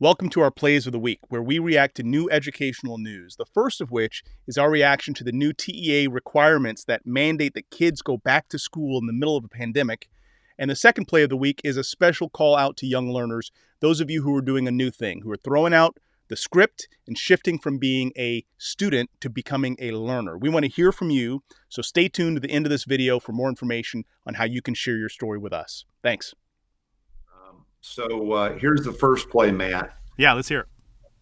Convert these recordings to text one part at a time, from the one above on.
Welcome to our Plays of the Week, where we react to new educational news. The first of which is our reaction to the new TEA requirements that mandate that kids go back to school in the middle of a pandemic. And the second play of the week is a special call out to young learners, those of you who are doing a new thing, who are throwing out the script and shifting from being a student to becoming a learner. We want to hear from you, so stay tuned to the end of this video for more information on how you can share your story with us. Thanks. So here's the first play, Matt. Yeah, let's hear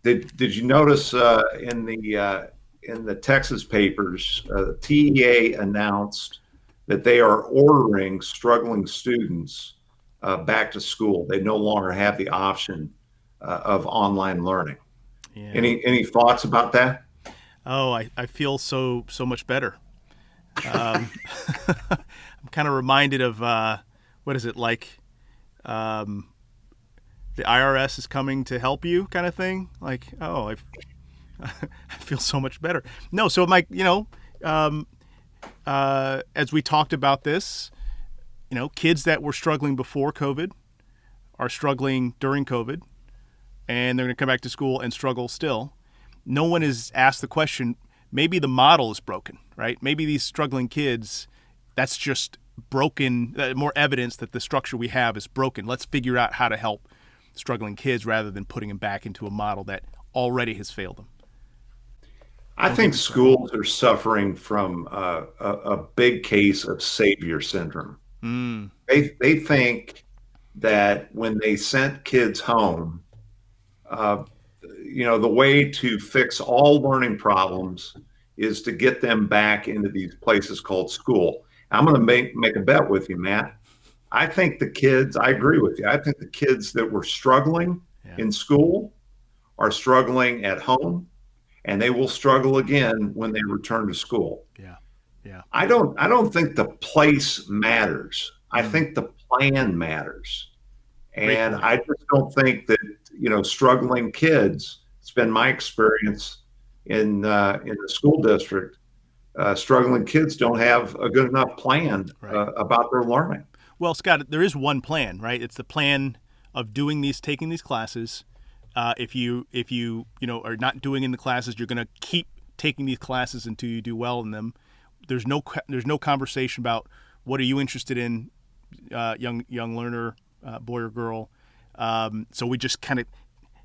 it. Did you notice in the Texas papers, TEA announced that they are ordering struggling students back to school? They no longer have the option of online learning. Yeah. Any thoughts about that? Oh, I feel so much better. I'm kind of reminded of what is it like? The IRS is coming to help you, kind of thing. Like, oh, I feel so much better. No, so Mike, as we talked about this, kids that were struggling before COVID are struggling during COVID, and they're going to come back to school and struggle still. No one has asked the question, maybe the model is broken, right? Maybe these struggling kids, that's just broken, more evidence that the structure we have is broken. Let's figure out how to help struggling kids rather than putting them back into a model that already has failed them. I think schools are suffering from a big case of savior syndrome. They think that when they sent kids home, the way to fix all learning problems is to get them back into these places called school. I'm going to make a bet with you, Matt. I think the kids, I agree with you. I think the kids that were struggling in school are struggling at home, and they will struggle again when they return to school. Yeah. I don't think the place matters. I think the plan matters. And I just don't think that, struggling kids, it's been my experience in the school district, struggling kids don't have a good enough plan about their learning. Well, Scott, there is one plan, right? It's the plan of taking these classes. If you are not doing in the classes, you're going to keep taking these classes until you do well in them. There's no conversation about what are you interested in, young learner, boy or girl. So we just kind of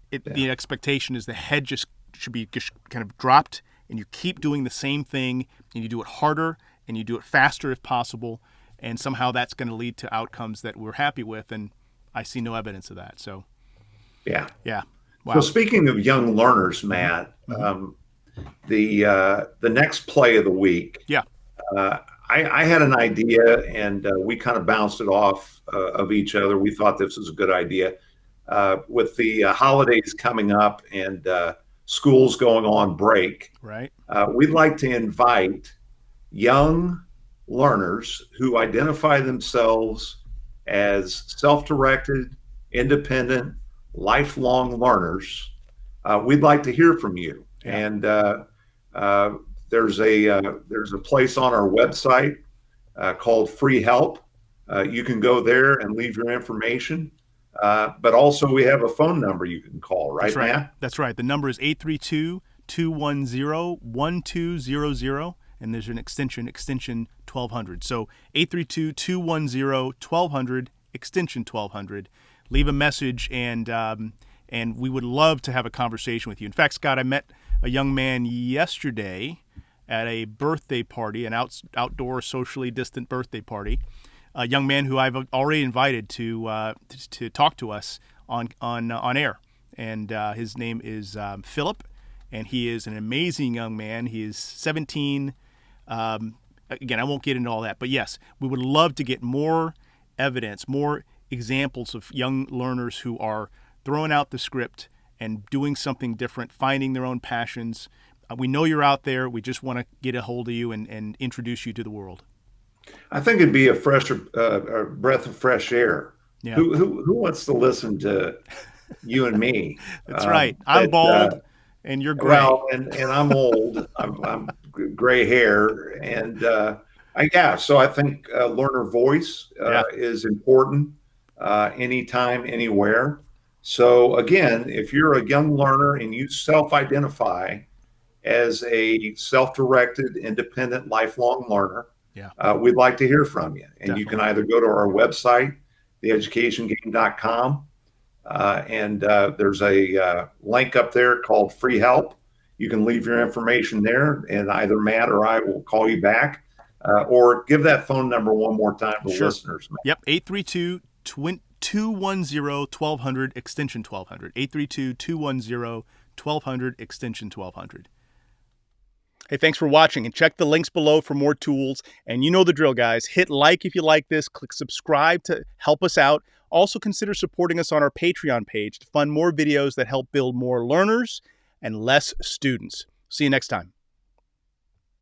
the expectation is the head just should be just kind of dropped, and you keep doing the same thing, and you do it harder and you do it faster if possible. And somehow that's going to lead to outcomes that we're happy with, and I see no evidence of that. So, yeah. Wow. So speaking of young learners, Matt, the next play of the week. Yeah. I had an idea, and we kind of bounced it off of each other. We thought this was a good idea. With the holidays coming up and schools going on break, right? We'd like to invite young learners who identify themselves as self-directed, independent, lifelong learners. We'd like to hear from you. Yeah. And there's a place on our website called Free Help. You can go there and leave your information. But also we have a phone number you can call, right, Matt? That's right. The number is 832-210-1200. And there's an extension 1200. So 832-210-1200, extension 1200. Leave a message, and we would love to have a conversation with you. In fact, Scott, I met a young man yesterday at a birthday party, an outdoor, socially distant birthday party. A young man who I've already invited to talk to us on air, and his name is Philip, and he is an amazing young man. He is 17. Again, I won't get into all that, but yes, we would love to get more evidence, more examples of young learners who are throwing out the script and doing something different, finding their own passions. We know you're out there. We just want to get a hold of you and introduce you to the world. I think it'd be a breath of fresh air. Yeah. Who wants to listen to you and me? That's right. I'm bald. And you're gray. Well, and I'm old. I'm gray hair, and so I think learner voice is important anytime, anywhere. So again, if you're a young learner and you self-identify as a self-directed, independent, lifelong learner, Yeah, we'd like to hear from you. And you can definitely. either go to our website, theeducationgame.com, and there's a link up there called Free Help. You can leave your information there, and either Matt or I will call you back, or give that phone number one more time to Sure. listeners. Yep, 832-210-1200, extension 1200. 832-210-1200, extension 1200. Hey, thanks for watching, and check the links below for more tools. And you know the drill, guys. Hit like if you like this. Click subscribe to help us out. Also consider supporting us on our Patreon page to fund more videos that help build more learners and less students. See you next time.